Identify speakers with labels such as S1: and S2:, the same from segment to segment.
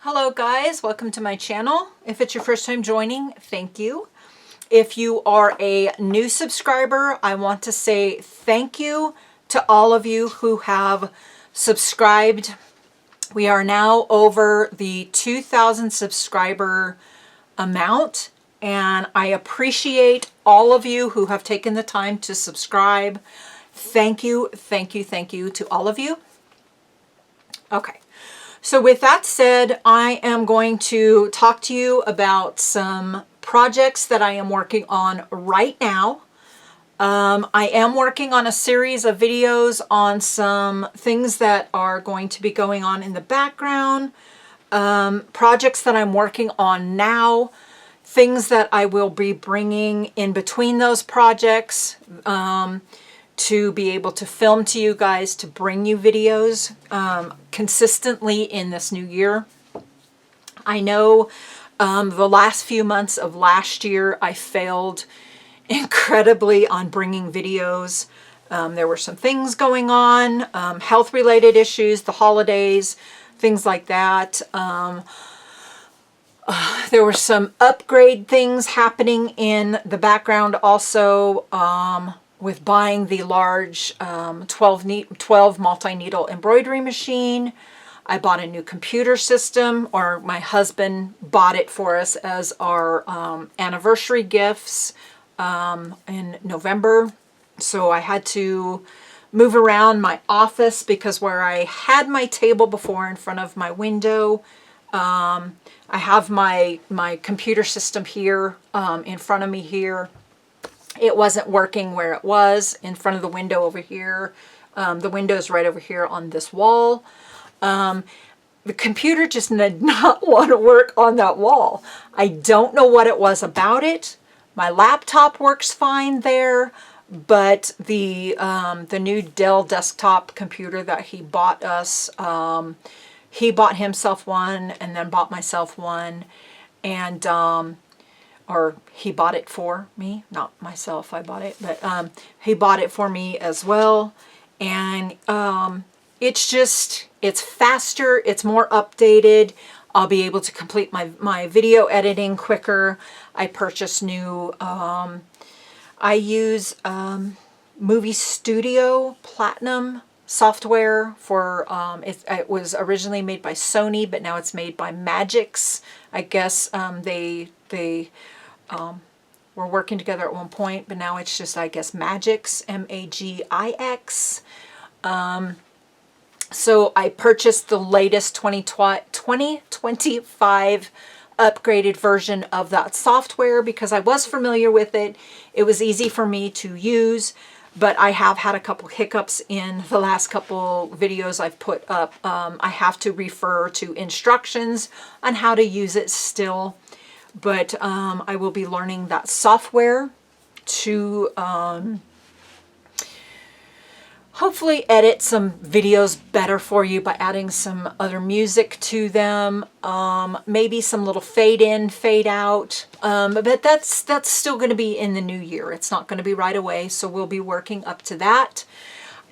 S1: Hello guys, welcome to my channel. If it's your first time joining, thank you. If you are a new subscriber, I want to say thank you to all of you who have subscribed. We are now over the 2,000 subscriber amount, and I appreciate all of you who have taken the time to subscribe. Thank you, thank you, thank you to all of you. Okay. So with that said, I am going to talk to you about some projects that I am working on right now. I am working on a series of videos on some things that are going to be going on in the background, projects that I'm working on now, things that I will be bringing in between those projects, to be able to film to you guys, to bring you videos consistently in this new year. I know the last few months of last year I failed incredibly on bringing videos. There were some things going on, health-related issues, the holidays, things like that. There were some upgrade things happening in the background also, with buying the large 12 multi-needle embroidery machine. I bought a new computer system, or my husband bought it for us as our anniversary gifts in November. So I had to move around my office because where I had my table before in front of my window, I have my computer system here in front of me here. It wasn't working where it was in front of the window over here. The window's right over here on this wall. The computer just did not want to work on that wall. I don't know what it was about it. My laptop works fine there, but the new Dell desktop computer that he bought us, he bought himself one and then bought myself one, and or he bought it for me, not myself, I bought it, but he bought it for me as well. And it's faster, it's more updated. I'll be able to complete my video editing quicker. I purchased new, I use Movie Studio Platinum software for, it was originally made by Sony, but now it's made by Magix. I guess they were working together at one point, but now it's just, I guess, Magix, M-A-G-I-X. So I purchased the latest 2025 upgraded version of that software because I was familiar with it. It was easy for me to use, but I have had a couple hiccups in the last couple videos I've put up. I have to refer to instructions on how to use it still. But I will be learning that software to hopefully edit some videos better for you by adding some other music to them, maybe some little fade in, fade out, but that's still going to be in the new year. It's not going to be right away, so we'll be working up to that.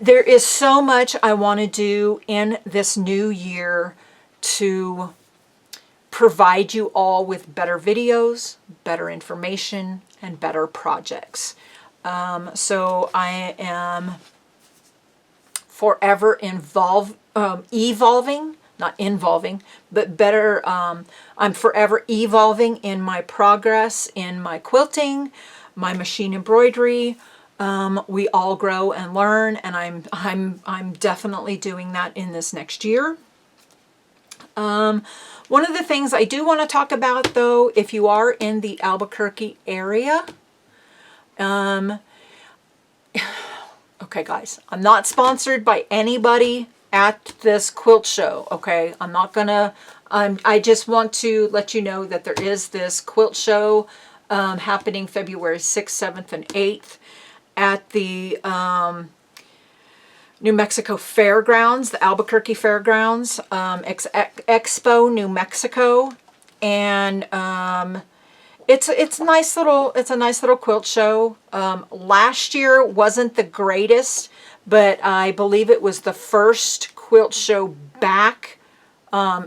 S1: There is so much I want to do in this new year to provide you all with better videos, better information, and better projects. So I am forever evolving, not involving, but better. I'm forever evolving in my progress in my quilting, my machine embroidery. We all grow and learn, and I'm definitely doing that in this next year. One of the things I do want to talk about, though, if you are in the Albuquerque area, okay, guys, I'm not sponsored by anybody at this quilt show, okay? I'm not gonna, I just want to let you know that there is this quilt show happening February 6th, 7th, and 8th at the New Mexico Fairgrounds, the Albuquerque Fairgrounds, Expo, New Mexico, and it's a nice little quilt show. Last year wasn't the greatest, but I believe it was the first quilt show back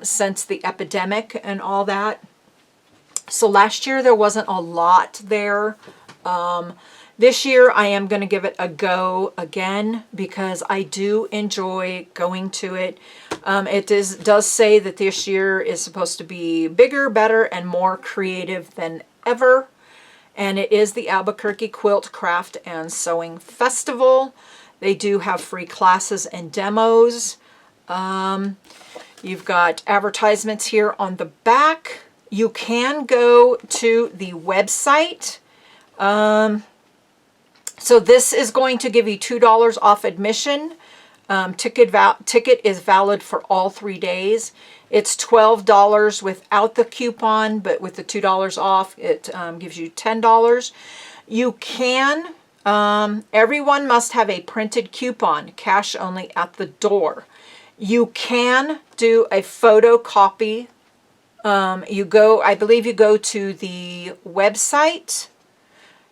S1: since the epidemic and all that. So last year there wasn't a lot there. This year I am going to give it a go again because I do enjoy going to it. It does say that this year is supposed to be bigger, better, and more creative than ever. And it is the Albuquerque Quilt Craft and Sewing Festival. They do have free classes and demos. You've got advertisements here on the back. You can go to the website. So this is going to give you $2 off admission. Ticket is valid for all 3 days. It's $12 without the coupon, but with the $2 off, it gives you $10. You can, everyone must have a printed coupon, cash only at the door. You can do a photocopy. I believe you go to the website.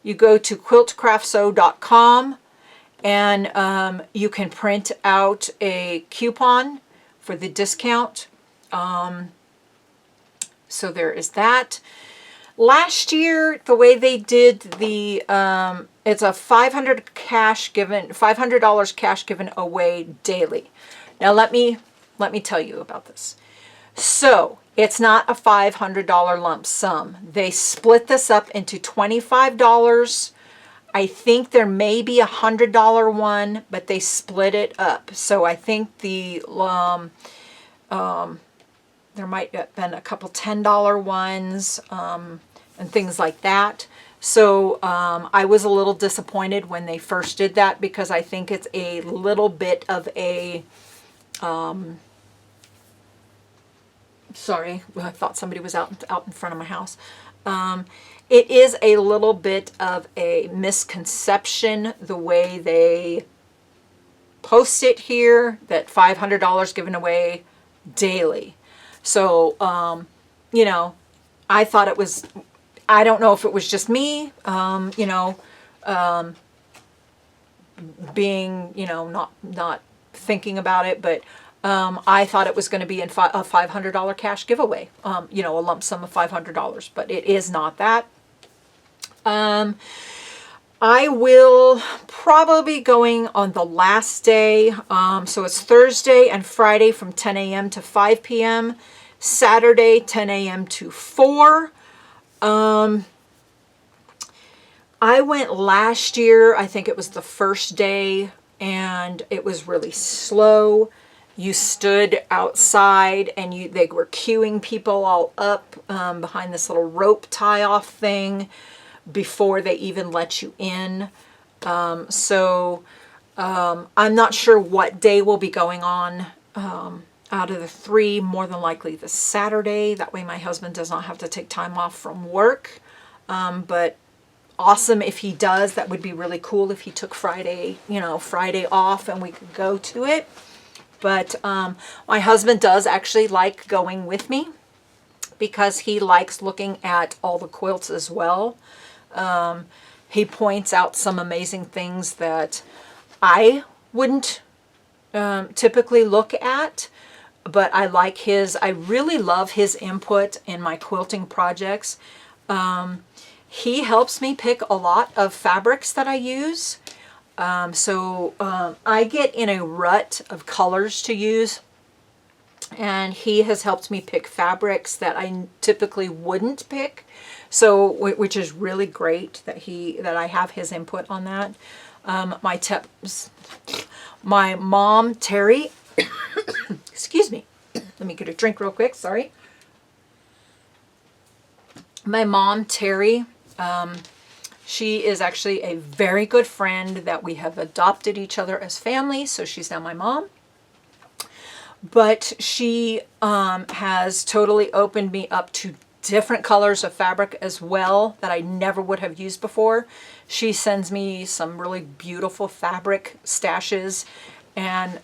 S1: You go to quiltcraftsew.com and you can print out a coupon for the discount. So there is that. Last year, the way they did the, it's a $500 cash given away daily. Now let me tell you about this. So it's not a $500 lump sum. They split this up into $25. I think there may be a $100 one, but they split it up. So I think the there might have been a couple $10 ones and things like that. So I was a little disappointed when they first did that because I think it's a little bit of a sorry, I thought somebody was out in front of my house. It is a little bit of a misconception the way they post it here, that $500 given away daily. So, you know, I thought it was, I don't know if it was just me, you know, being, you know, not thinking about it, but I thought it was going to be a $500 cash giveaway, you know, a lump sum of $500, but it is not that. I will probably be going on the last day. So it's Thursday and Friday from 10 a.m. to 5 p.m. Saturday, 10 a.m. to 4. I went last year, I think it was the first day, and it was really slow. You stood outside and they were queuing people all up behind this little rope tie-off thing before they even let you in. So I'm not sure what day will be going on out of the 3, more than likely the Saturday. That way my husband does not have to take time off from work. But awesome if he does. That would be really cool if he took Friday, you know, Friday off and we could go to it. But my husband does actually like going with me because he likes looking at all the quilts as well. He points out some amazing things that I wouldn't typically look at, but I like I really love his input in my quilting projects. He helps me pick a lot of fabrics that I use. So I get in a rut of colors to use, and he has helped me pick fabrics that I typically wouldn't pick. So, which is really great that I have his input on that. My mom, Terry, excuse me, let me get a drink real quick, sorry. My mom, Terry, she is actually a very good friend that we have adopted each other as family, so she's now my mom. But she has totally opened me up to different colors of fabric as well that I never would have used before. She sends me some really beautiful fabric stashes, and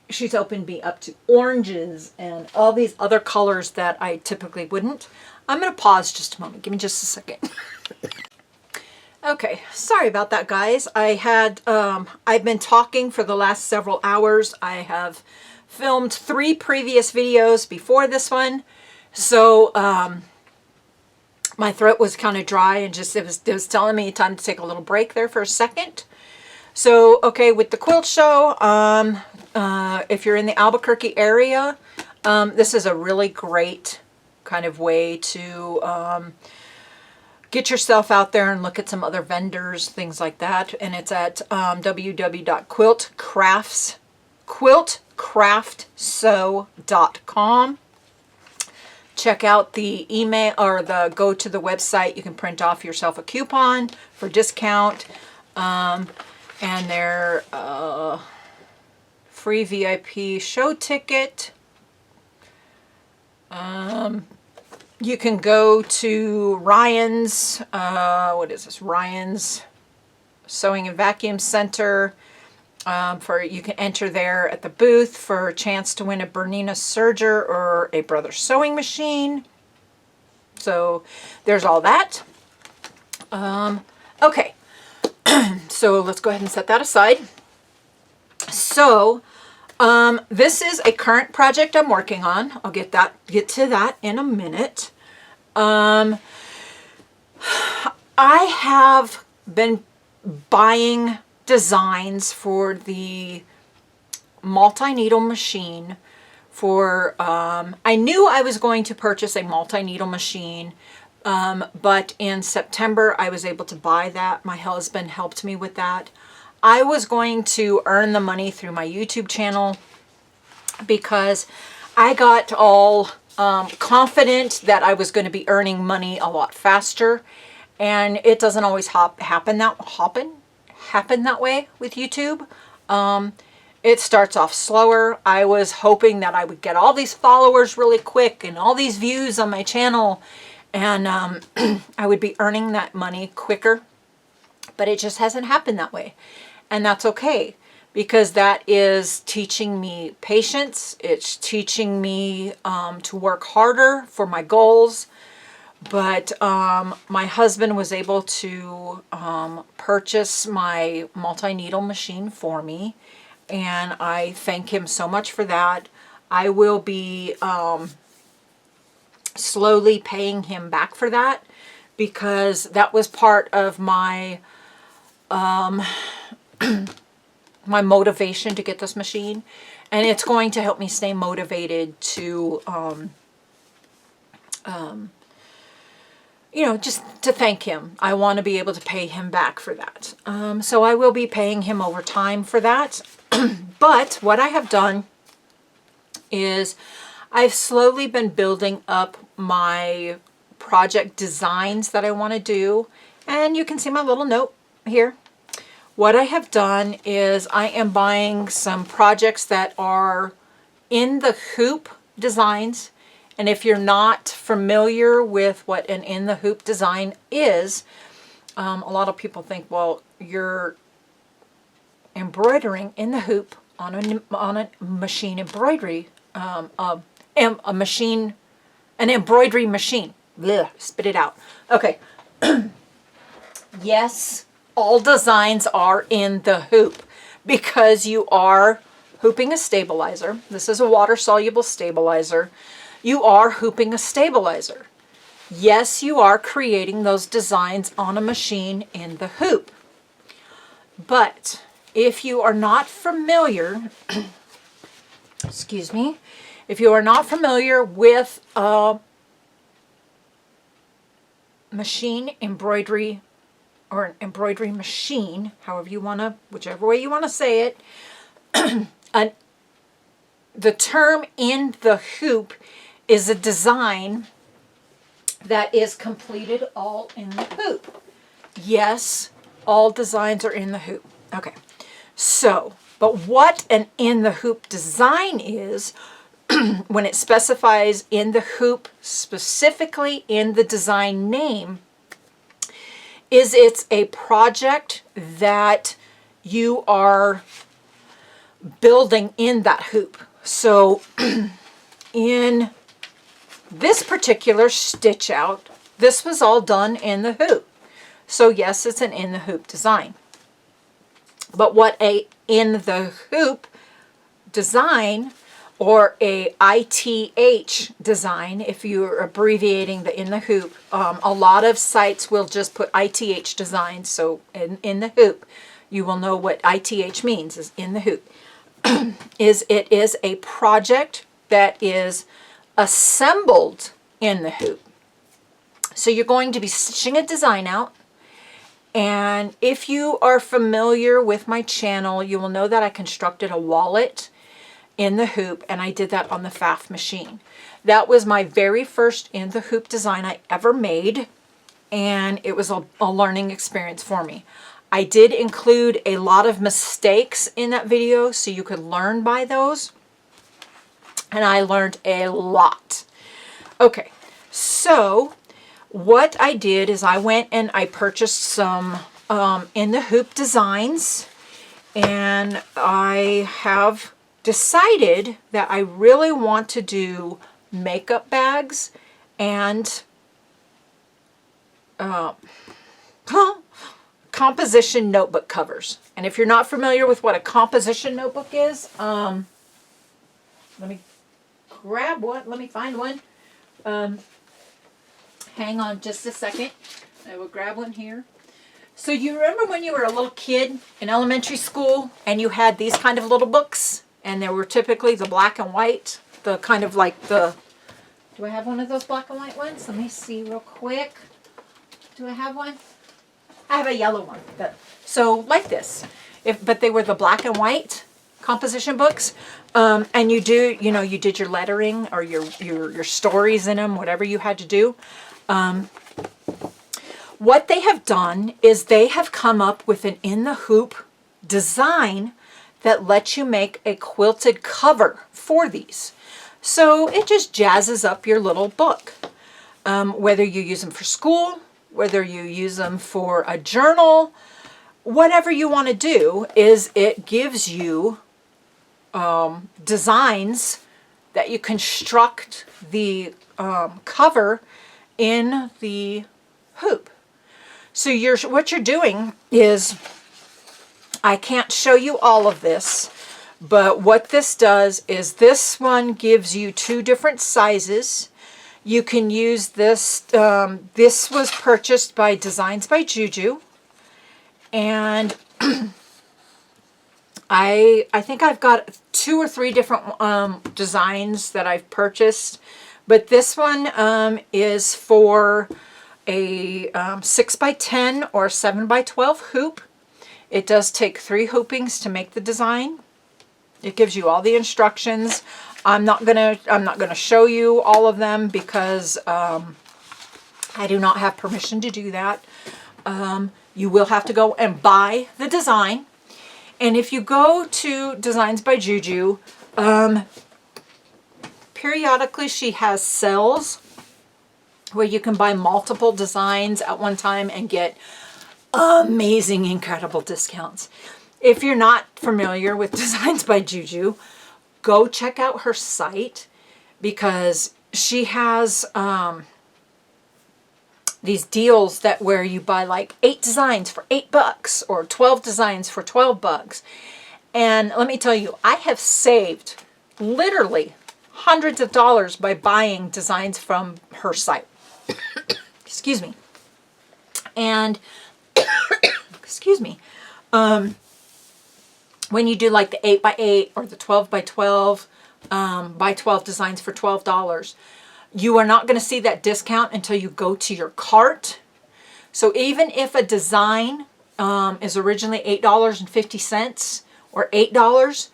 S1: she's opened me up to oranges and all these other colors that I typically wouldn't. I'm going to pause just a moment. Give me just a second. Okay, sorry about that, guys. I've been talking for the last several hours. I have filmed 3 previous videos before this one. So my throat was kind of dry and just it was telling me time to take a little break there for a second. So, okay, with the quilt show, if you're in the Albuquerque area, this is a really great kind of way to get yourself out there and look at some other vendors, things like that. And it's at quiltcraftsew.com. Check out the email or go to the website. You can print off yourself a coupon for discount. And their free VIP show ticket. You can go to Ryan's, what is this? Ryan's Sewing and Vacuum Center. You can enter there at the booth for a chance to win a Bernina serger or a Brothers sewing machine. So there's all that. Okay. So let's go ahead and set that aside. So this is a current project I'm working on. I'll get to that in a minute. I have been buying designs for the multi-needle machine for I knew I was going to purchase a multi-needle machine, but in September I was able to buy that. My husband helped me with that. I was going to earn the money through my YouTube channel because I got all confident that I was going to be earning money a lot faster, and it doesn't always happen that way with YouTube. It starts off slower. I was hoping that I would get all these followers really quick and all these views on my channel, and I would be earning that money quicker, but it just hasn't happened that way. And that's okay, because that is teaching me patience. It's teaching me to work harder for my goals. But my husband was able to purchase my multi-needle machine for me, and I thank him so much for that. I will be slowly paying him back for that, because that was part of my my motivation to get this machine, and it's going to help me stay motivated to you know, just to thank him. I want to be able to pay him back for that. So I will be paying him over time for that. But what I have done is I've slowly been building up my project designs that I want to do. And you can see my little note here. What I have done is I am buying some projects that are in the hoop designs. And if you're not familiar with what an in the hoop design is, a lot of people think, well, you're embroidering in the hoop on a machine embroidery, an embroidery machine. Blech, spit it out. Okay. Yes, all designs are in the hoop because you are hooping a stabilizer. This is a water-soluble stabilizer. You are hooping a stabilizer. Yes, you are creating those designs on a machine in the hoop. But if you are not familiar, excuse me, if you are not familiar with a machine embroidery or an embroidery machine, however you want to, whichever way you want to say it, the term in the hoop is a design that is completed all in the hoop. Yes, all designs are in the hoop. Okay, so, but what an in the hoop design is, when it specifies in the hoop specifically in the design name, is it's a project that you are building in that hoop. So in this particular stitch out, this was all done in the hoop. So yes, it's an in the hoop design. But what a in the hoop design or a ITH design, if you're abbreviating the in the hoop. A lot of sites will just put ITH designs, so in the hoop, you will know what ITH means, is in the hoop. It is a project that is assembled in the hoop. So you're going to be stitching a design out. And if you are familiar with my channel, you will know that I constructed a wallet in the hoop, and I did that on the FAF machine. That was my very first in the hoop design I ever made, and it was a learning experience for me. I did include a lot of mistakes in that video so you could learn by those, and I learned a lot. Okay, so what I did is I went and I purchased some in the hoop designs, and I have decided that I really want to do makeup bags and composition notebook covers. And if you're not familiar with what a composition notebook is, let me grab one. Let me find one. Hang on just a second. I will grab one here. So you remember when you were a little kid in elementary school and you had these kind of little books, and there were typically the black and white, the kind of like the, do I have one of those black and white ones? Let me see real quick. Do I have one? I have a yellow one. So like this, but they were the black and white composition books. And you did your lettering or your stories in them, whatever you had to do. What they have done is they have come up with an in the hoop design that lets you make a quilted cover for these. So it just jazzes up your little book. Whether you use them for school, whether you use them for a journal, whatever you want to do, is it gives you designs that you construct the cover in the hoop. So what you're doing is, I can't show you all of this, but what this does is this one gives you 2 different sizes. You can use this. This was purchased by Designs by Juju, and I think I've got 2 or 3 different designs that I've purchased, but this one is for a 6x10 or 7x12 hoop. It does take 3 hoopings to make the design. It gives you all the instructions. I'm not gonna show you all of them because I do not have permission to do that. You will have to go and buy the design. And if you go to Designs by Juju, periodically she has sales where you can buy multiple designs at one time and get amazing, incredible discounts. If you're not familiar with Designs by Juju, go check out her site, because she has these deals that where you buy like 8 designs for $8 or 12 designs for $12. And let me tell you, I have saved literally hundreds of dollars by buying designs from her site. Excuse me. And excuse me. When you do like the 8x8 or the 12x12, buy 12 designs for $12, you are not going to see that discount until you go to your cart. So even if a design is originally $8.50 or $8,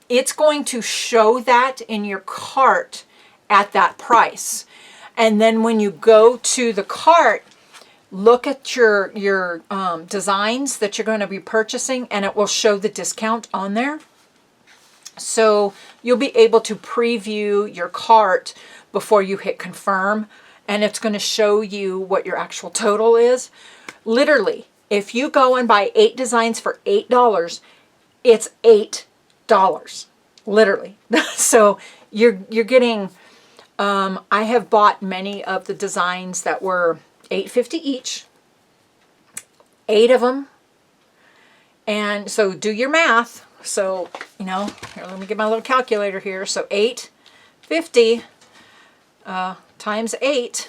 S1: it's going to show that in your cart at that price. And then when you go to the cart, look at your designs that you're going to be purchasing, and it will show the discount on there. So you'll be able to preview your cart before you hit confirm, and it's going to show you what your actual total is. Literally, if you go and buy 8 designs for $8, it's $8. Literally. So you're getting, I have bought many of the designs that were $8.50 each, 8 of them. And so do your math. So, you know, here, let me get my little calculator here. So 850 times 8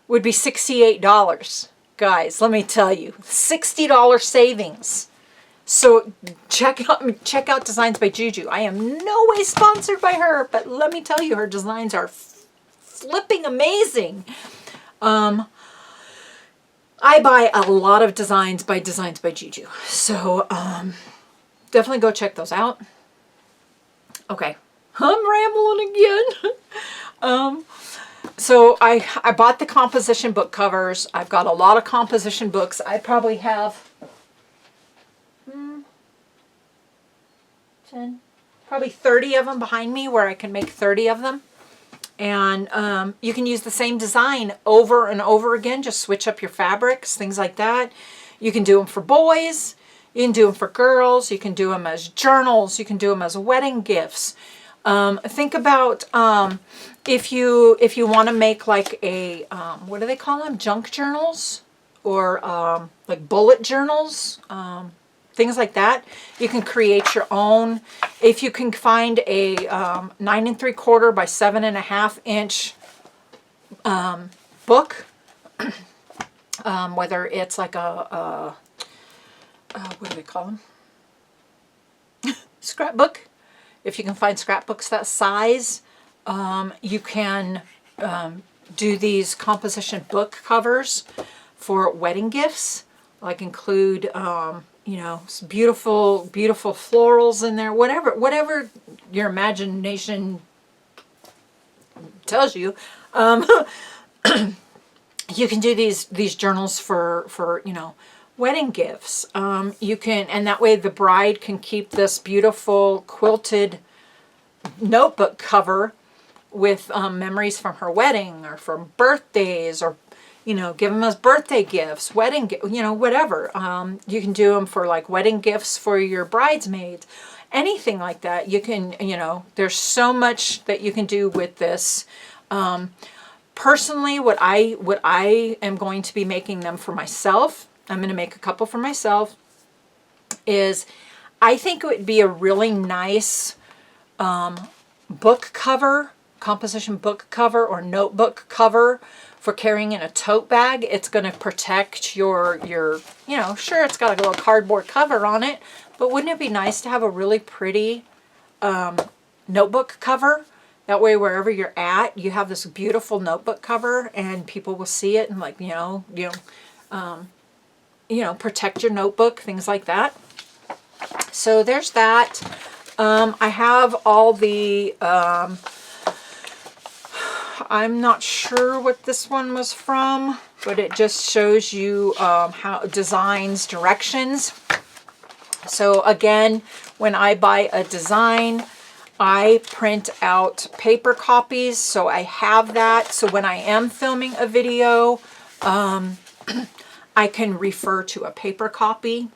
S1: would be $68. Guys, let me tell you, $60 savings. So check out Designs by Juju. I am no way sponsored by her, but let me tell you, her designs are flipping amazing. I buy a lot of Designs by Juju. So definitely go check those out. Okay, I'm rambling again. So I bought the composition book covers. I've got a lot of composition books. I probably have 10, probably 30 of them behind me where I can make 30 of them. And you can use the same design over and over again. Just switch up your fabrics, things like that. You can do them for boys. You can do them for girls. You can do them as journals. You can do them as wedding gifts. Think about if you want to make like a, what do they call them? Junk journals, or like bullet journals, things like that. You can create your own. If you can find a 9 3/4 by 7.5 inch book, whether it's like a what do they call them? Scrapbook. If you can find scrapbooks that size, you can do these composition book covers for wedding gifts. Like include, you know, some beautiful, beautiful florals in there. Whatever your imagination tells you. You can do these journals for you know, wedding gifts. You can, and that way the bride can keep this beautiful quilted notebook cover with memories from her wedding or from birthdays, or, you know, give them as birthday gifts, wedding, you know, whatever. You can do them for like wedding gifts for your bridesmaids, anything like that. You can, you know, there's so much that you can do with this. Personally, what I am going to be making them for myself, I'm going to make a couple for myself, is I think it would be a really nice book cover, composition book cover or notebook cover for carrying in a tote bag. It's going to protect your, you know, sure, it's got a little cardboard cover on it, but wouldn't it be nice to have a really pretty notebook cover? That way, wherever you're at, you have this beautiful notebook cover, and people will see it and, like, you know, protect your notebook, things like that. So there's that. I have all the. I'm not sure what this one was from, but it just shows you how designs, directions. So again, when I buy a design, I print out paper copies, so I have that. So when I am filming a video, I can refer to a paper copy.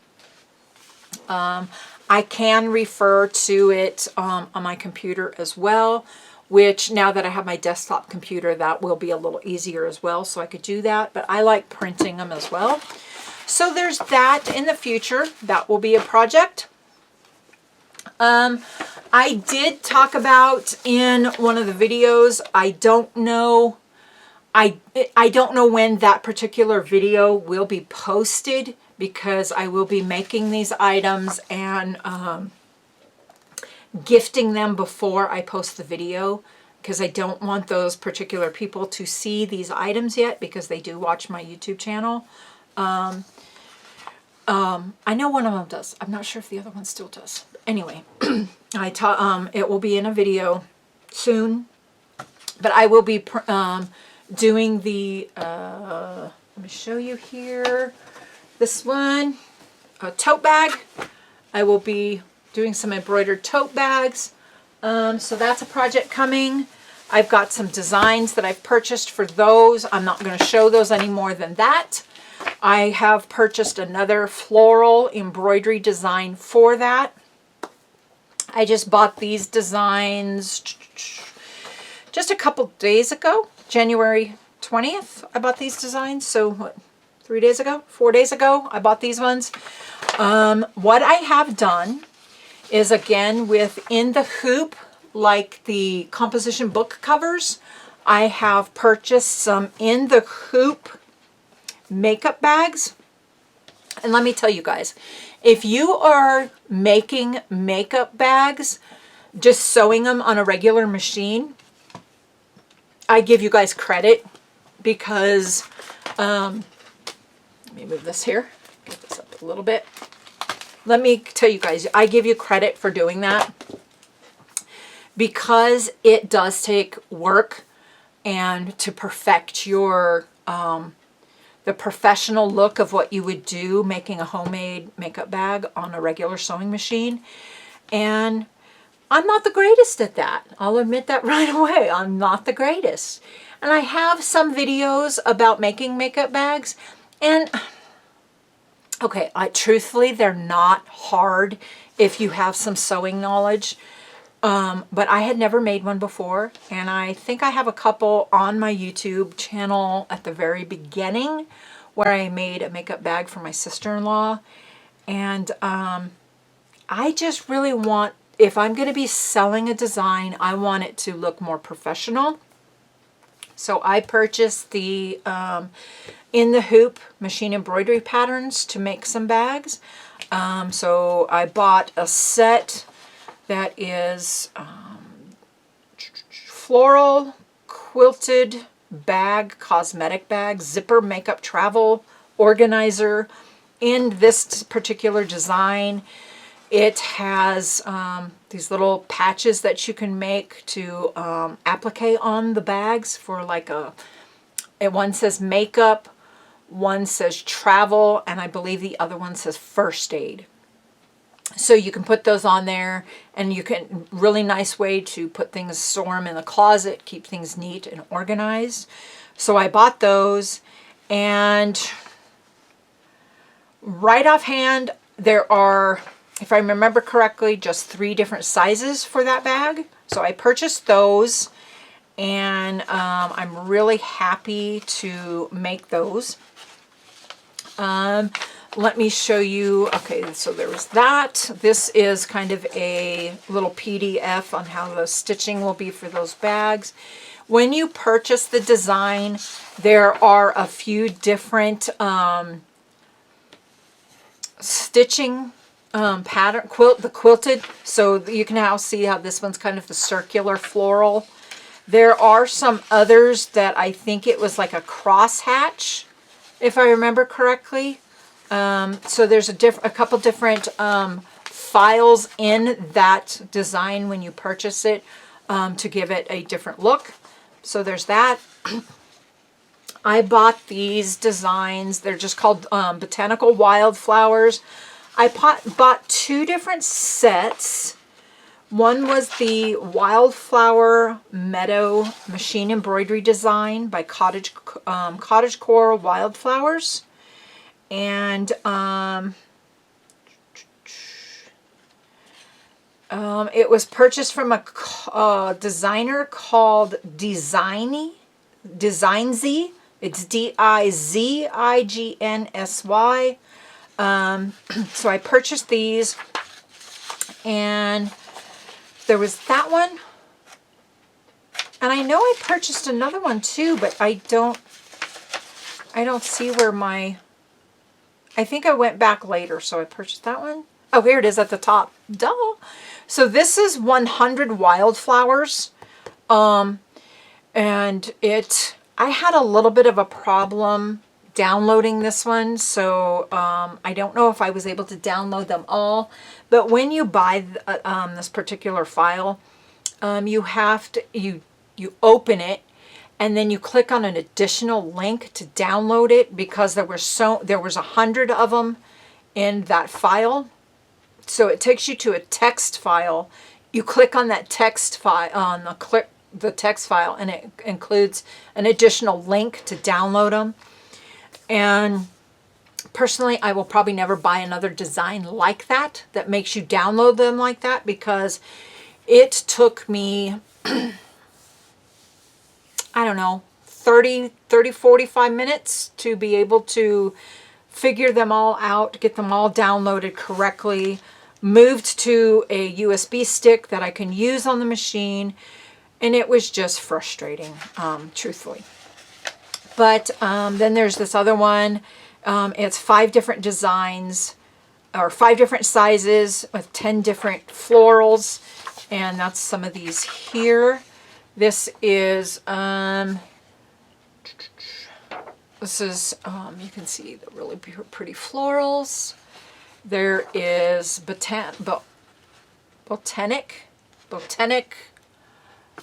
S1: I can refer to it on my computer as well, which now that I have my desktop computer, that will be a little easier as well, so I could do that. But I like printing them as well. So there's that in the future. That will be a project. I did talk about in one of the videos, I don't know when that particular video will be posted, because I will be making these items and gifting them before I post the video, because I don't want those particular people to see these items yet, because they do watch my YouTube channel. I know one of them does. I'm not sure if the other one still does. Anyway, it will be in a video soon, but I will be doing the, let me show you here, this one, a tote bag. I will be doing some embroidered tote bags. So that's a project coming. I've got some designs that I've purchased for those. I'm not going to show those any more than that. I have purchased another floral embroidery design for that. I just bought these designs just a couple days ago, January 20th. I bought these designs. So what, 3 days ago, 4 days ago, I bought these ones. What I have done is, again, within the hoop, like the composition book covers, I have purchased some in the hoop makeup bags. And let me tell you guys, if you are making makeup bags, just sewing them on a regular machine, I give you guys credit because, let me move this here, get this up a little bit. Let me tell you guys, I give you credit for doing that because it does take work and to perfect your, the professional look of what you would do making a homemade makeup bag on a regular sewing machine. And I'm not the greatest at that. I'll admit that right away. I'm not the greatest. And I have some videos about making makeup bags, and okay, truthfully, they're not hard if you have some sewing knowledge. But I had never made one before, and I think I have a couple on my YouTube channel at the very beginning where I made a makeup bag for my sister-in-law. And I just really want, if I'm going to be selling a design, I want it to look more professional. So I purchased the in the hoop machine embroidery patterns to make some bags. So I bought a set that is floral quilted bag, cosmetic bag, zipper makeup travel organizer in this particular design. It has these little patches that you can make to applique on the bags for like one says makeup, one says travel, and I believe the other one says first aid. So you can put those on there, and you can, really nice way to put things, store them in the closet, keep things neat and organized. So I bought those, and right offhand, there are, if I remember correctly, just 3 different sizes for that bag. So I purchased those, and I'm really happy to make those. Let me show you. Okay, so there was that. This is kind of a little PDF on how the stitching will be for those bags. When you purchase the design, there are a few different stitching pattern, the quilted. So you can now see how this one's kind of the circular floral. There are some others that I think it was like a crosshatch, if I remember correctly. So there's a couple different files in that design when you purchase it to give it a different look. So there's that. I bought these designs. They're just called Botanical Wildflowers. I bought 2 different sets. One was the Wildflower Meadow Machine Embroidery Design by Cottagecore Wildflowers. And it was purchased from a designer called Designsy. It's Dizigsy. So I purchased these, and there was that one. And I know I purchased another one too, but I don't see where my, I think I went back later, so I purchased that one. Oh, here it is at the top. Duh. So this is 100 Wildflowers. And I had a little bit of a problem downloading this one, so I don't know if I was able to download them all. But when you buy this particular file, you have to, you open it, and then you click on an additional link to download it, because there was 100 of them in that file. So it takes you to a text file. You click on that text file, on the text file, and it includes an additional link to download them. And personally, I will probably never buy another design like that makes you download them like that, because it took me, I don't know, 30, 45 minutes to be able to figure them all out, get them all downloaded correctly, moved to a USB stick that I can use on the machine, and it was just frustrating, truthfully. But then there's this other one. It's 5 different designs, or 5 different sizes with 10 different florals, and that's some of these here. This is you can see the really pretty florals. There is botanic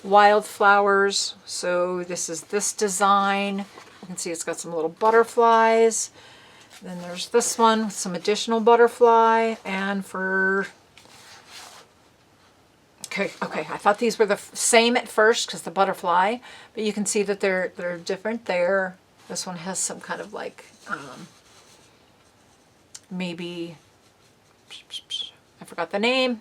S1: wildflowers. So this is this design. You can see it's got some little butterflies. Then there's this one with some additional butterfly. And for... Okay, I thought these were the same at first because the butterfly, but you can see that they're different there. This one has some kind of like, maybe, I forgot the name,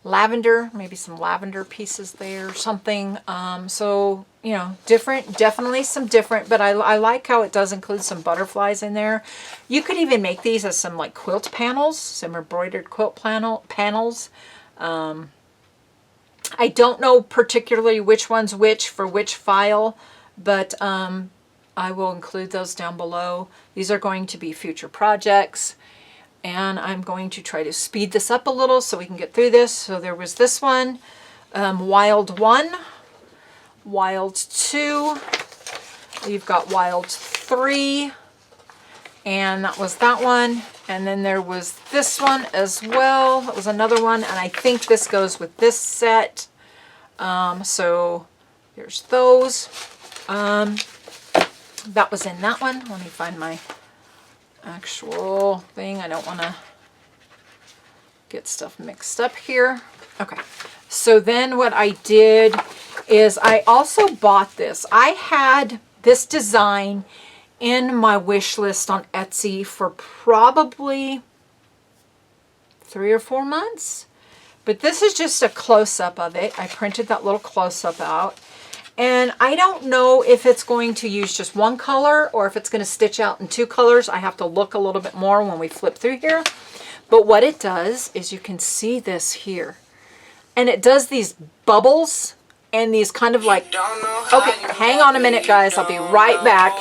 S1: lavender, maybe some lavender pieces there or something. So, you know, different, definitely some different, but I like how it does include some butterflies in there. You could even make these as some like quilt panels, some embroidered quilt panels. I don't know particularly which one's which for which file, but I will include those down below. These are going to be future projects, and I'm going to try to speed this up a little so we can get through this. So there was this one, Wild 1, Wild 2, you've got Wild 3, and that was that one. And then there was this one as well. That was another one, and I think this goes with this set. So there's those. That was in that one. Let me find my actual thing. I don't want to get stuff mixed up here. Okay. So then what I did is I also bought this. I had this design in my wish list on Etsy for probably 3 or 4 months. But this is just a close-up of it. I printed that little close-up out. And I don't know if it's going to use just one color or if it's going to stitch out in 2 colors. I have to look a little bit more when we flip through here. But what it does is you can see this here. And it does these bubbles and these kind of like... Okay, hang on a minute, guys. I'll be right back.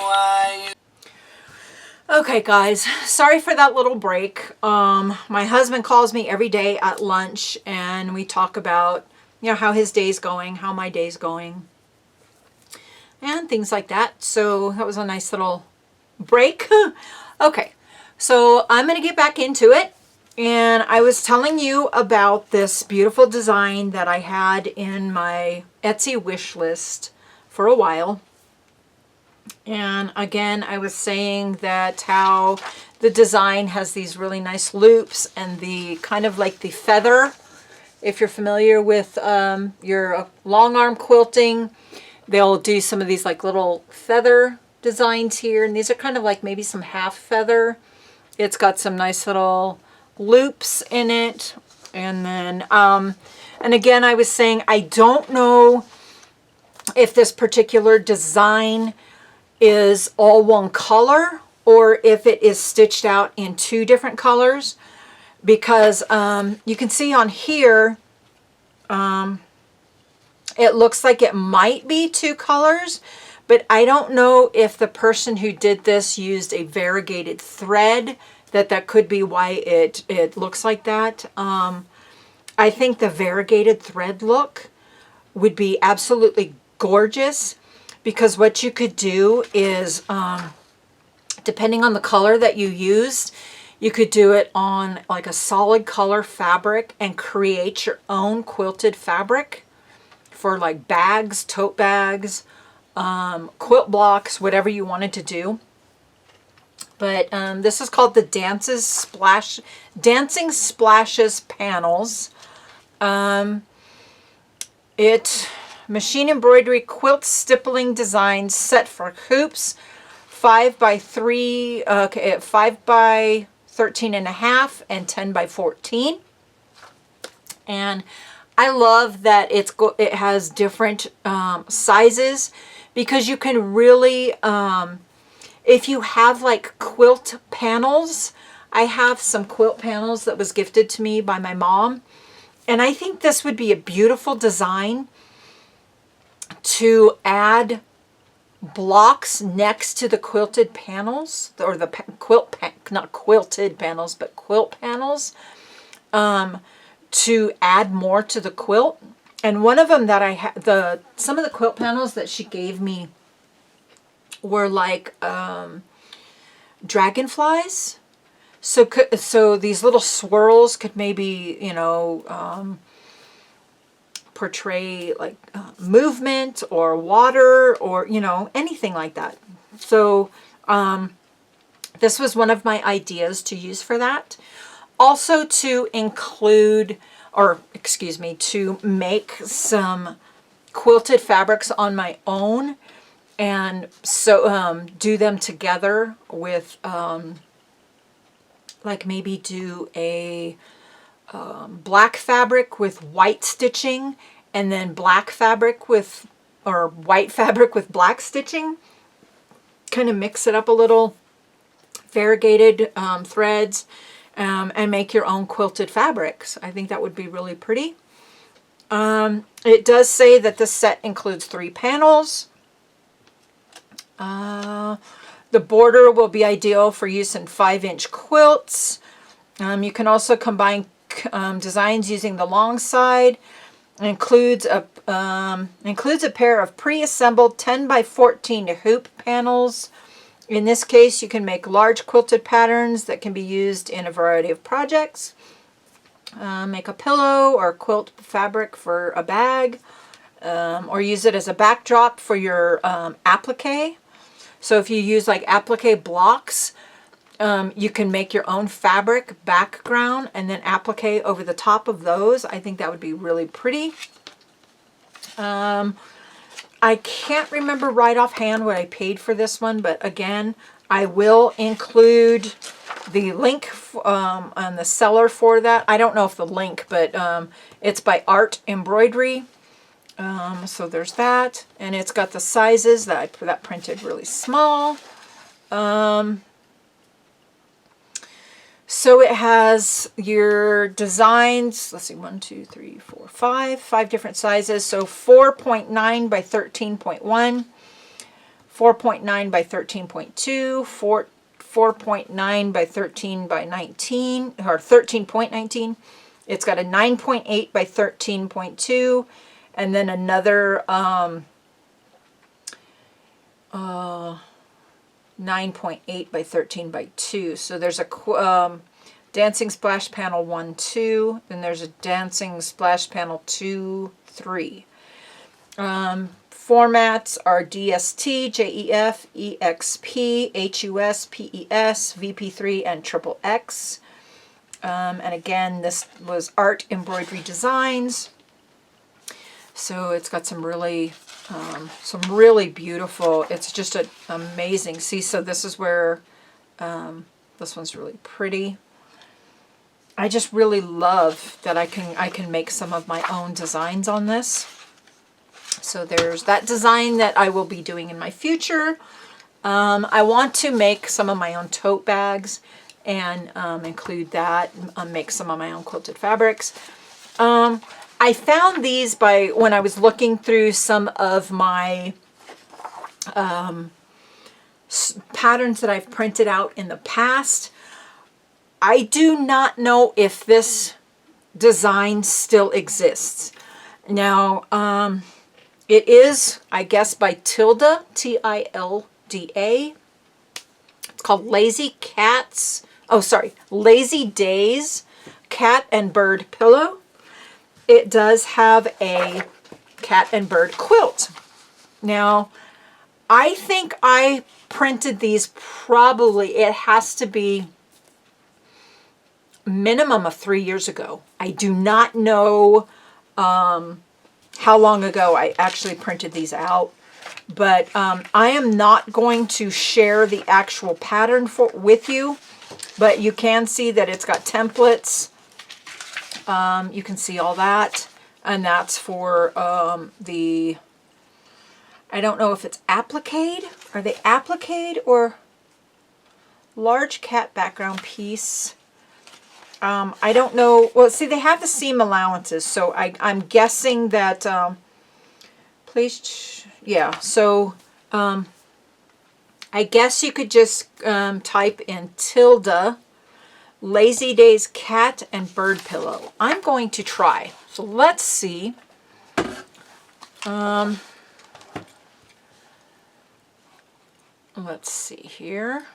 S1: Okay, guys, sorry for that little break. My husband calls me every day at lunch, and we talk about, you know, how his day's going, how my day's going, and things like that. So that was a nice little break. Okay, so I'm going to get back into it. And I was telling you about this beautiful design that I had in my Etsy wish list for a while. And again, I was saying that how the design has these really nice loops and the kind of like the feather. If you're familiar with your long arm quilting, they'll do some of these like little feather designs here. And these are kind of like maybe some half feather. It's got some nice little loops in it. And then, and again, I was saying, I don't know if this particular design is all one color or if it is stitched out in 2 different colors, because you can see on here it looks like it might be 2 colors, but I don't know if the person who did this used a variegated thread, that could be why it looks like that. I think the variegated thread look would be absolutely gorgeous. Because what you could do is, depending on the color that you used, you could do it on like a solid color fabric and create your own quilted fabric for like bags, tote bags, quilt blocks, whatever you wanted to do. But this is called the Dancing Splashes Panels. Machine embroidery quilt stippling design set for hoops, 5 by 3, 5 by 13.5 and 10 by 14. And I love that it has different sizes, because you can really If you have like quilt panels, I have some quilt panels that was gifted to me by my mom. And I think this would be a beautiful design to add blocks next to the quilted panels, or the not quilted panels, but quilt panels, to add more to the quilt. And one of them that I had, some of the quilt panels that she gave me were like dragonflies. So these little swirls could maybe, you know, portray like movement or water or, you know, anything like that. So this was one of my ideas to use for that. Also to include, or excuse me, to make some quilted fabrics on my own, and so do them together with like maybe do a black fabric with white stitching, and then black fabric with, or white fabric with black stitching. Kind of mix it up a little, variegated threads, and make your own quilted fabrics. I think that would be really pretty. It does say that this set includes 3 panels. The border will be ideal for use in 5-inch quilts. You can also combine designs using the long side. It includes a pair of pre-assembled 10 by 14 hoop panels. In this case, you can make large quilted patterns that can be used in a variety of projects. Make a pillow or quilt fabric for a bag, or use it as a backdrop for your applique. So if you use like applique blocks, you can make your own fabric background and then applique over the top of those. I think that would be really pretty. I can't remember right offhand what I paid for this one, but again, I will include the link on the seller for that. I don't know if the link, but it's by Art Embroidery. So there's that, and it's got the sizes that printed really small. So it has your designs, let's see, 1, 2, 3, 4, 5 different sizes. So 4.9 by 13.1, 4.9 by 13.2, 4.9 by 13 by 19, or 13.19. It's got a 9.8 by 13.2, and then another 9.8 by 13 by 2. So there's a dancing splash panel 1, 2. Then there's a dancing splash panel 2, 3. Formats are DST, JEF, EXP, HUS, PES, VP3, and XXX. And again, this was Art Embroidery Designs. So it's got some really beautiful, it's just an amazing, see, so this is where, this one's really pretty. I just really love that I can make some of my own designs on this. So there's that design that I will be doing in my future. I want to make some of my own tote bags and include that, make some of my own quilted fabrics. I found these when I was looking through some of my patterns that I've printed out in the past. I do not know if this design still exists. Now, it is, I guess, by Tilda, Tilda. It's called Lazy Days Cat and Bird Pillow. It does have a cat and bird quilt. Now, I think I printed these probably, it has to be minimum of 3 years ago. I do not know how long ago I actually printed these out, but I am not going to share the actual pattern with you, but you can see that it's got templates. You can see all that, and that's for I don't know if it's appliqued. Are they appliqued or large cat background piece. I don't know. Well, see, they have the seam allowances, so I'm guessing that, yeah, so I guess you could just type in Tilda Lazy Days cat and bird pillow. I'm going to try. So let's see. Let's see here.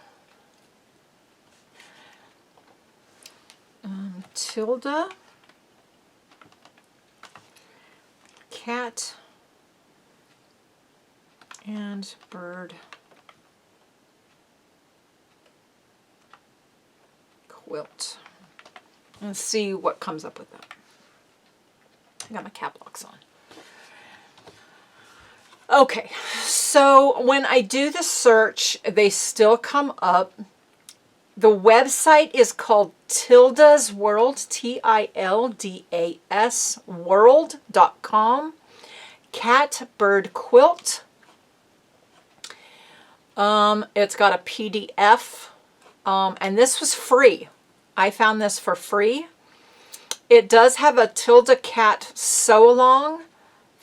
S1: Tilda cat and bird quilt. Let's see what comes up with that. I got my cap locks on. Okay, so when I do the search, they still come up. The website is called Tildas World, Tildas world.com. Cat bird quilt. It's got a PDF, and this was free. I found this for free. It does have a Tilda cat sew along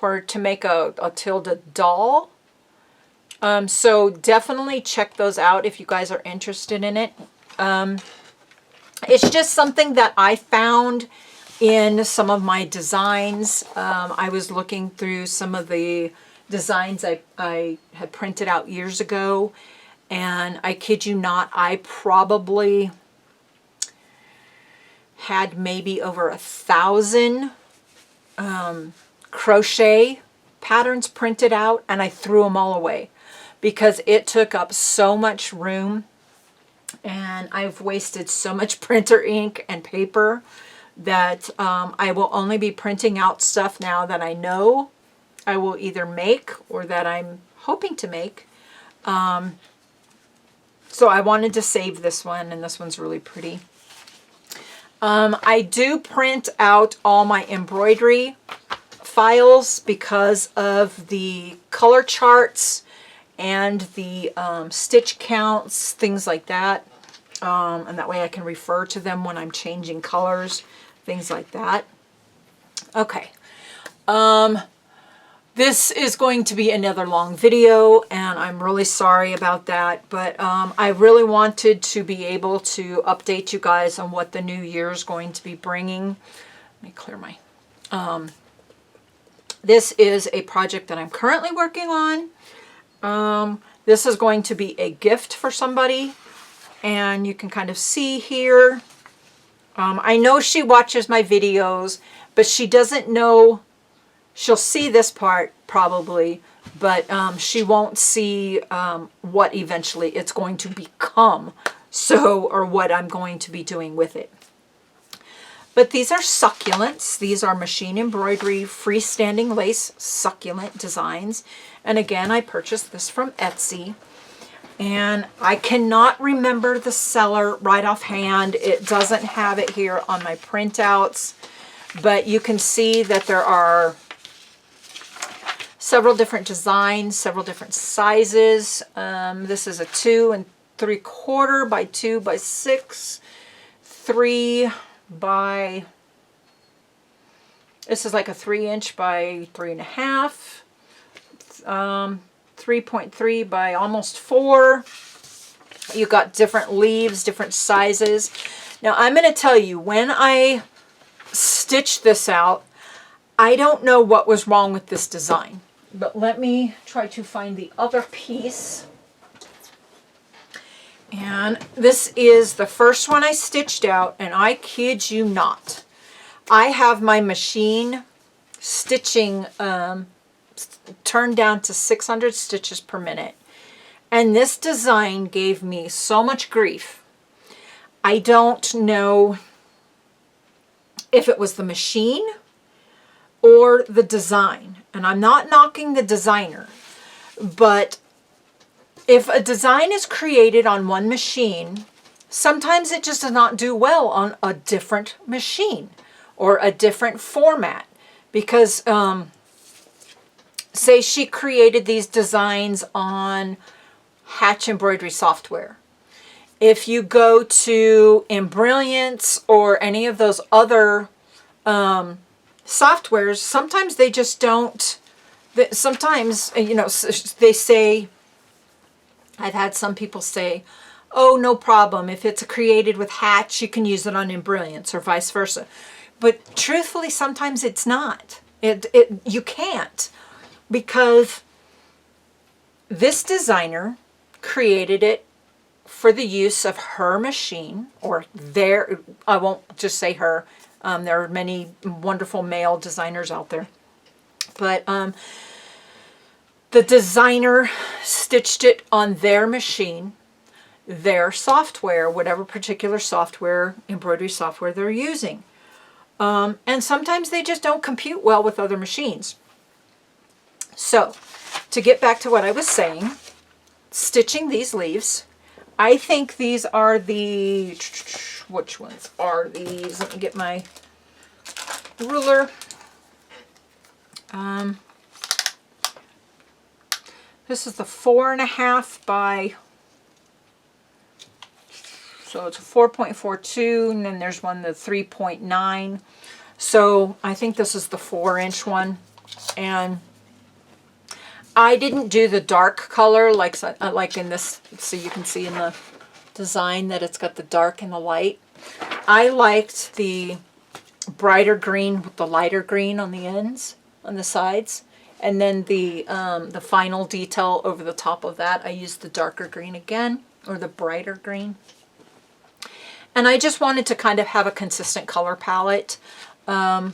S1: to make a Tilda doll. So definitely check those out if you guys are interested in it. It's just something that I found in some of my designs. I was looking through some of the designs I had printed out years ago, and I kid you not, I probably had maybe over 1,000 crochet patterns printed out, and I threw them all away because it took up so much room, and I've wasted so much printer ink and paper that I will only be printing out stuff now that I know I will either make or that I'm hoping to make. So I wanted to save this one, and this one's really pretty. I do print out all my embroidery files because of the color charts and the stitch counts, things like that. And that way I can refer to them when I'm changing colors, things like that. Okay. This is going to be another long video, and I'm really sorry about that, but I really wanted to be able to update you guys on what the new year is going to be bringing. Let me clear my... This is a project that I'm currently working on. This is going to be a gift for somebody, and you can kind of see here. I know she watches my videos, but she doesn't know... She'll see this part probably, but she won't see what eventually it's going to become, or what I'm going to be doing with it. But these are succulents. These are machine embroidery, freestanding lace succulent designs. And again, I purchased this from Etsy. And I cannot remember the seller right offhand. It doesn't have it here on my printouts. But you can see that there are several different designs, several different sizes. This is a 2 3/4 by 2 by 6, 3 by, this is like a 3" by 3.5, 3.3 by almost 4. You got different leaves, different sizes. Now I'm going to tell you, when I stitched this out, I don't know what was wrong with this design. But let me try to find the other piece. And this is the first one I stitched out, and I kid you not, I have my machine stitching turned down to 600 stitches per minute. And this design gave me so much grief. I don't know if it was the machine or the design. And I'm not knocking the designer, but if a design is created on one machine, sometimes it just does not do well on a different machine or a different format. Because, say she created these designs on Hatch embroidery software, If you go to Embrilliance or any of those other softwares, sometimes they just don't, sometimes, you know, they say, I've had some people say, oh, no problem. If it's created with Hatch, you can use it on Embrilliance or vice versa. But truthfully, sometimes it's not. You can't, because this designer created it for the use of her machine, or their, I won't just say her, there are many wonderful male designers out there. But the designer stitched it on their machine, their software, whatever particular software, embroidery software they're using. And sometimes they just don't compute well with other machines. So, to get back to what I was saying, stitching these leaves, I think these are the, which ones are these? Let me get my ruler. This is the 4.5 by, so it's a 4.42, and then there's one, the 3.9. So I think this is the 4-inch one. And I didn't do the dark color like in this, so you can see in the design that it's got the dark and the light. I liked the brighter green with the lighter green on the ends, on the sides. And then the final detail over the top of that, I used the darker green again, or the brighter green. And I just wanted to kind of have a consistent color palette. And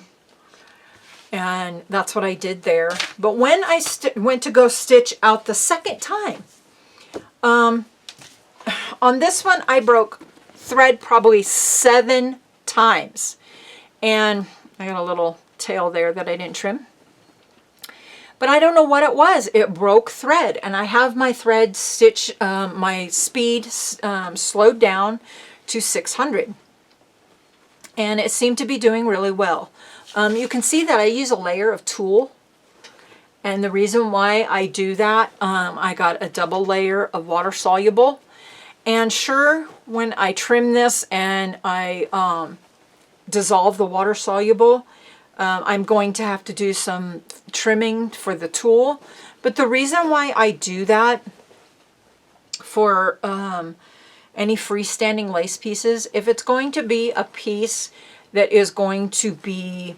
S1: that's what I did there. But when I went to go stitch out the second time, on this one I broke thread probably 7 times. And I got a little tail there that I didn't trim. But I don't know what it was. It broke thread. And I have my thread stitch, my speed slowed down to 600. And it seemed to be doing really well. You can see that I use a layer of tulle. And the reason why I do that, I got a double layer of water soluble. And sure, when I trim this and I dissolve the water soluble, I'm going to have to do some trimming for the tulle. But the reason why I do that for any freestanding lace pieces, if it's going to be a piece that is going to be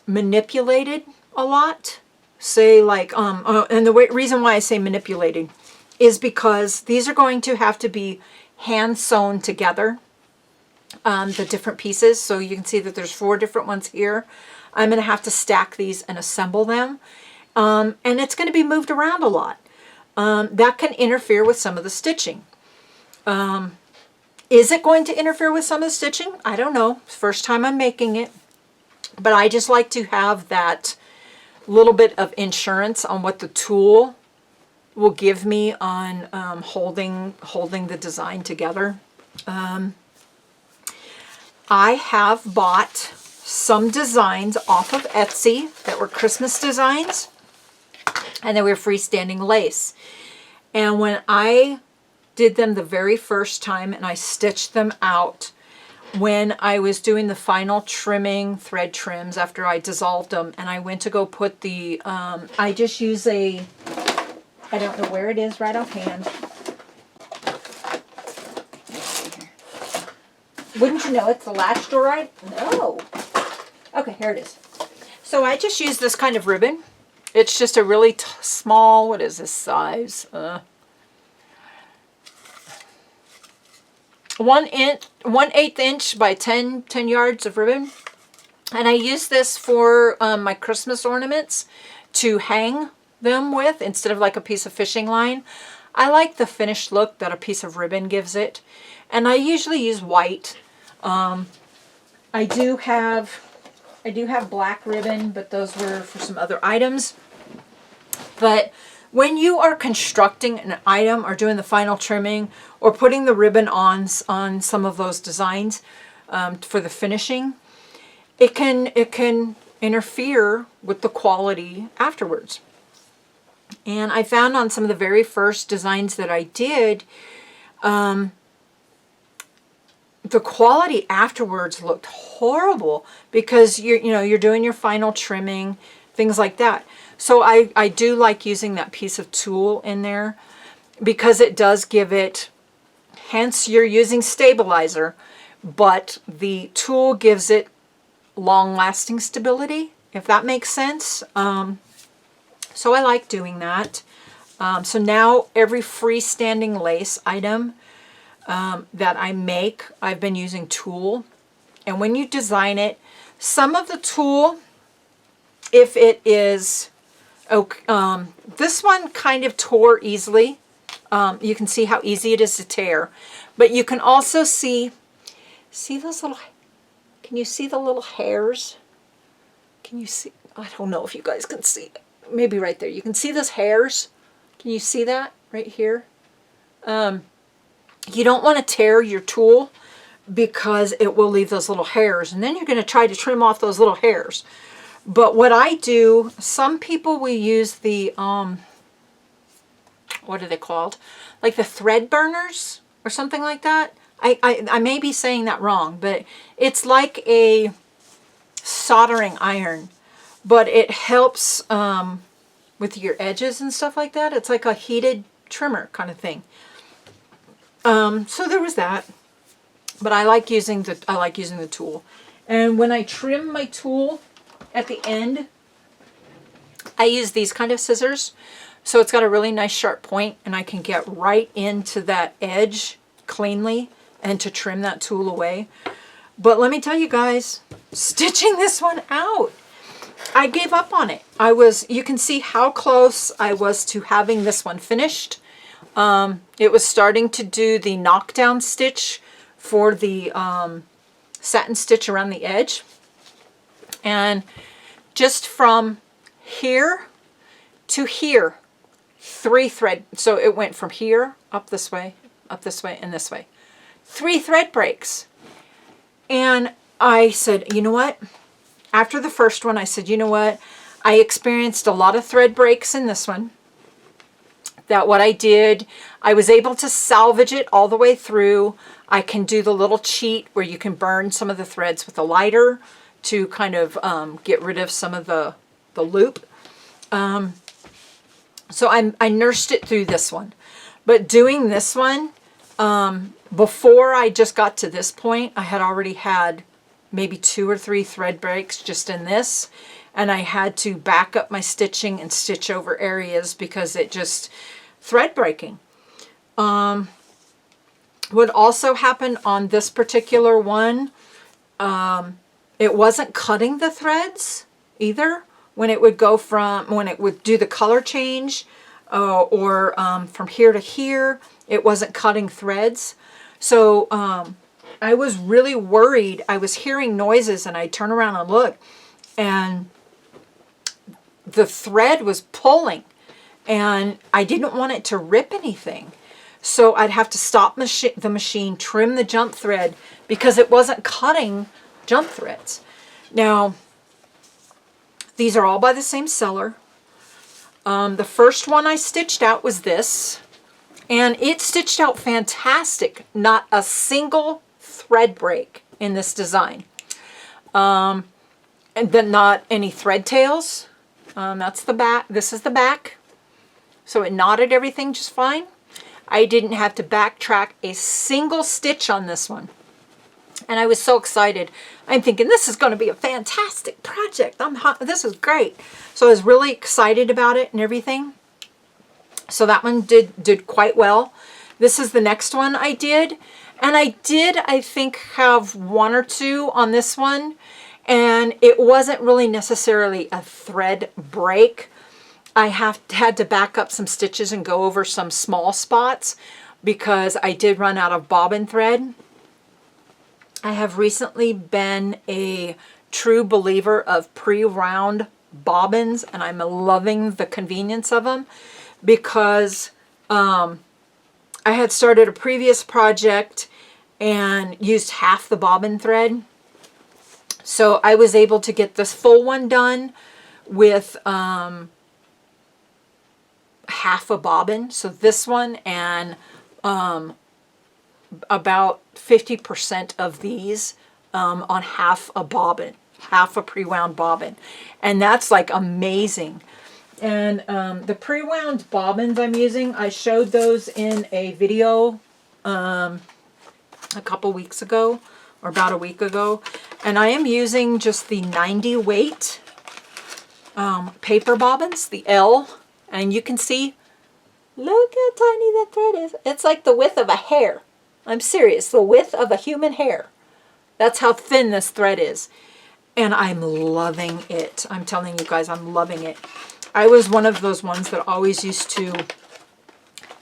S1: manipulated a lot, say like, and the reason why I say manipulated is because these are going to have to be hand sewn together. The different pieces, so you can see that there's 4 different ones here. I'm going to have to stack these and assemble them, and it's going to be moved around a lot. That can interfere with some of the stitching. Is it going to interfere with some of the stitching? I don't know. First time I'm making it, but I just like to have that little bit of insurance on what the tulle will give me on holding the design together. I have bought some designs off of Etsy that were Christmas designs, and they were freestanding lace. And when I did them the very first time and I stitched them out, when I was doing the final trimming, thread trims after I dissolved them, and I went to go put the, I just use a, I don't know where it is right offhand. Wouldn't you know it's the latch door, right? No. Okay, here it is. So I just use this kind of ribbon. It's just a really small, what is this size? 1/8 inch by 10 yards of ribbon. And I use this for my Christmas ornaments to hang them with instead of like a piece of fishing line. I like the finished look that a piece of ribbon gives it. And I usually use white. I do have black ribbon, but those were for some other items. But when you are constructing an item or doing the final trimming or putting the ribbon on some of those designs for the finishing, it can interfere with the quality afterwards. And I found on some of the very first designs that I did, The quality afterwards looked horrible because you're doing your final trimming, things like that. So I do like using that piece of tulle in there because it does give it, hence you're using stabilizer, but the tulle gives it long-lasting stability, if that makes sense. So I like doing that. So now every freestanding lace item that I make, I've been using tulle. And when you design it, some of the tulle, if it is, this one kind of tore easily. You can see how easy it is to tear. But you can also see those little, can you see the little hairs? Can you see? I don't know if you guys can see. Maybe right there. You can see those hairs. Can you see that right here? You don't want to tear your tulle because it will leave those little hairs. And then you're going to try to trim off those little hairs. But what I do, some people will use the, what are they called? Like the thread burners or something like that. I may be saying that wrong, but it's like a soldering iron, but it helps with your edges and stuff like that. It's like a heated trimmer kind of thing. So there was that, but I like using the tool. And when I trim my tool at the end, I use these kind of scissors. So it's got a really nice sharp point and I can get right into that edge cleanly and to trim that tool away. But let me tell you guys, stitching this one out, I gave up on it. You can see how close I was to having this one finished. It was starting to do the knockdown stitch for the satin stitch around the edge. And just from here to here, 3 thread. So it went from here, up this way, and this way. 3 thread breaks. And I said, you know what? After the first one, I said, you know what? I experienced a lot of thread breaks in this one. That what I did, I was able to salvage it all the way through. I can do the little cheat where you can burn some of the threads with a lighter to kind of get rid of some of the loop. So I nursed it through this one. But doing this one, before I just got to this point, I had already had maybe 2 or 3 thread breaks just in this. And I had to back up my stitching and stitch over areas because it just thread breaking. What also happened on this particular one, it wasn't cutting the threads either. When it would go from, when it would do the color change or from here to here, it wasn't cutting threads. So I was really worried. I was hearing noises and I turn around and look and the thread was pulling and I didn't want it to rip anything. So I'd have to stop the machine, trim the jump thread because it wasn't cutting jump threads. Now, these are all by the same seller. The first one I stitched out was this, and it stitched out fantastic. Not a single thread break in this design. And then not any thread tails. That's the back. This is the back. So it knotted everything just fine. I didn't have to backtrack a single stitch on this one. And I was so excited. I'm thinking, this is going to be a fantastic project. This is great. So I was really excited about it and everything. So that one did quite well. This is the next one I did. And I think, have 1 or 2 on this one. And it wasn't really necessarily a thread break. I had to back up some stitches and go over some small spots because I did run out of bobbin thread. I have recently been a true believer of pre-round bobbins, and I'm loving the convenience of them because I had started a previous project and used half the bobbin thread. So I was able to get this full one done with half a bobbin. So this one and about 50% of these on half a bobbin, half a pre-wound bobbin. And that's like amazing. And the pre-wound bobbins I'm using, I showed those in a video a couple weeks ago, or about a week ago. And I am using just the 90 weight paper bobbins, the L. And you can see, look how tiny that thread is. It's like the width of a hair. I'm serious, the width of a human hair. That's how thin this thread is. And I'm loving it. I'm telling you guys, I'm loving it. I was one of those ones that always used to,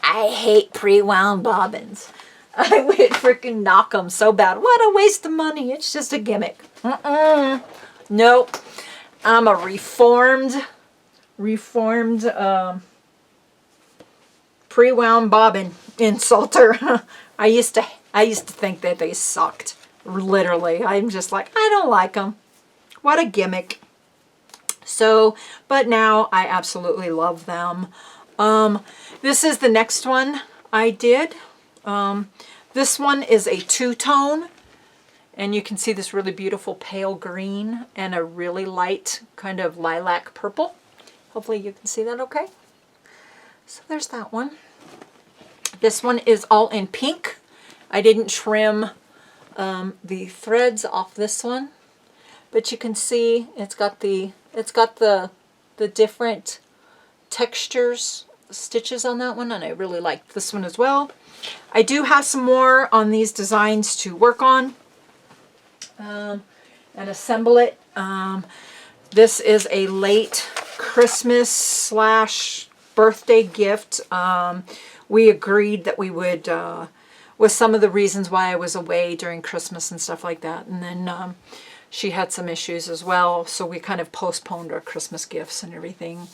S1: I hate pre-wound bobbins. I would freaking knock them so bad. What a waste of money. It's just a gimmick. Nope. I'm a reformed pre-wound bobbin insulter. I used to think that they sucked. Literally. I'm just like, I don't like them. What a gimmick. So, but now I absolutely love them. This is the next one I did. This one is a two-tone, and you can see this really beautiful pale green and a really light kind of lilac purple. Hopefully you can see that okay. So there's that one. This one is all in pink. I didn't trim the threads off this one, but you can see it's got the different textures, stitches on that one, and I really like this one as well. I do have some more on these designs to work on and assemble it. This is a late Christmas / birthday gift. We agreed that we would, with some of the reasons why I was away during Christmas and stuff like that, and then she had some issues as well, so we kind of postponed our Christmas gifts and everything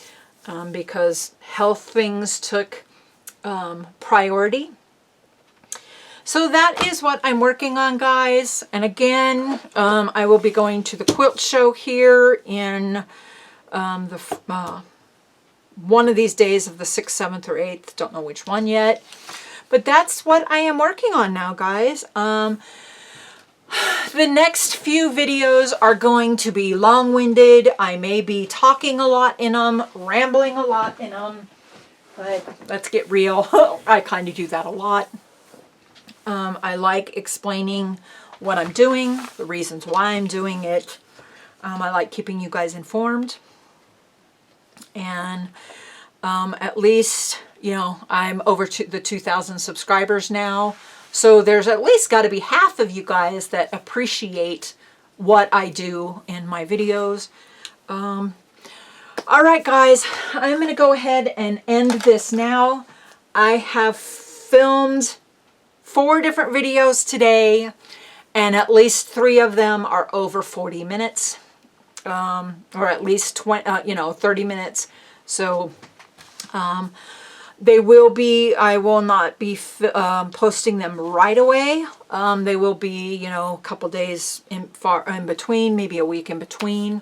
S1: because health things took priority. So that is what I'm working on, guys. And again, I will be going to the quilt show here in one of these days of the 6th, 7th, or 8th. Don't know which one yet. But that's what I am working on now, guys. The next few videos are going to be long-winded. I may be talking a lot in them, rambling a lot in them. But let's get real. I kind of do that a lot. I like explaining what I'm doing, the reasons why I'm doing it. I like keeping you guys informed. And at least, you know, I'm over to the 2,000 subscribers now. So there's at least got to be half of you guys that appreciate what I do in my videos. All right, guys, I'm going to go ahead and end this now. I have filmed 4 different videos today, and at least 3 of them are over 40 minutes, or at least 30 minutes. So they will be, I will not be posting them right away. They will be, you know, a couple days in between, maybe a week in between.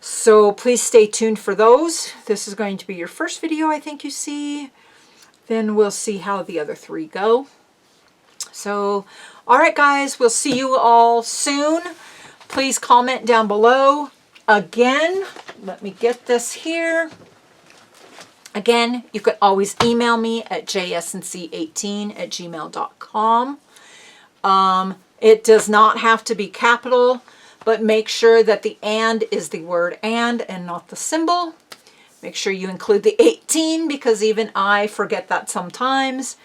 S1: So please stay tuned for those. This is going to be your first video, I think you see. Then we'll see how the other 3 go. So, all right, guys, we'll see you all soon. Please comment down below. Again, let me get this here. Again, you could always email me at jsnc18@gmail.com. It does not have to be capital, but make sure that the and is the word and not the symbol. Make sure you include the 18 because even I forget that sometimes.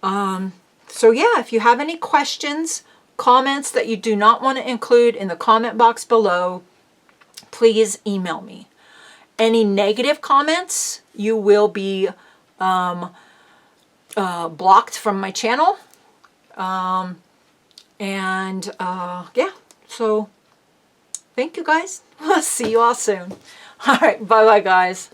S1: So yeah, if you have any questions, comments that you do not want to include in the comment box below, please email me. Any negative comments, you will be blocked from my channel. Yeah, so thank you guys. I'll see you all soon. All right, bye-bye, guys.